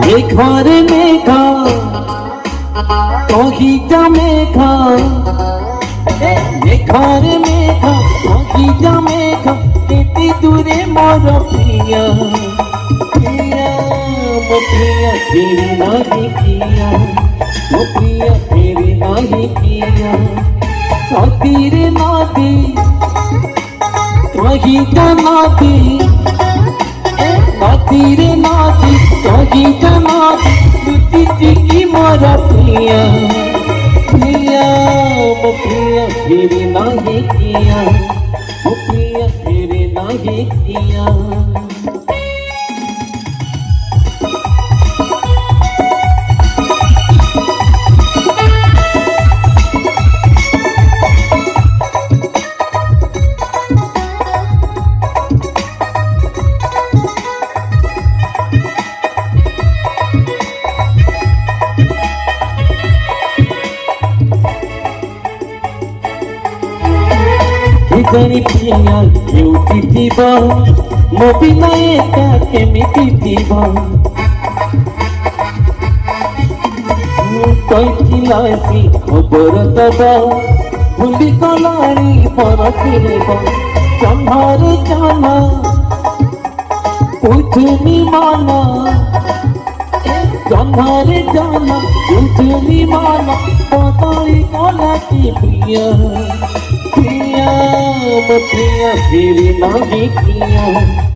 মেঘারে মেঘা কহিটা মেঘা মেঘারে মেঘা কহিটা মেঘা এতে দূরে মর প্রিয়া প্রিয়া মো প্রিয়া ফিরে নাহি প্রিয়া মো প্রিয়া ফিরে নাহি প্রিয়া নদীরে নদী কহিটা নদী নদীরে নদী কহিটা নদী দুটি কি মর প্রিয়া প্রিয়া মো প্রিয়া ফিরে নাহি প্রিয়া মো প্রিয়া ফিরে নাহি প্রিয়া জানি প্রিয়া কেউটি দিব ମୋ ବିନା ଏକା କେମିତି ଯିବ କହିଥିଲା ସେ ଖବର ଦବ ଭୁଲି ଗଲାଣି ପରଖିବ ଜହ୍ନରେ ଜହ୍ନ ବୁଝୁନି ମନ ଜହ୍ନରେ ଜହ୍ନ ବୁଝୁନି ମନ ବଦଳି ଗଲା କି ପ୍ରିୟ ପ୍ରିୟା ମୋ ପ୍ରିୟା ଫିରି ନାହି ପ୍ରିୟା।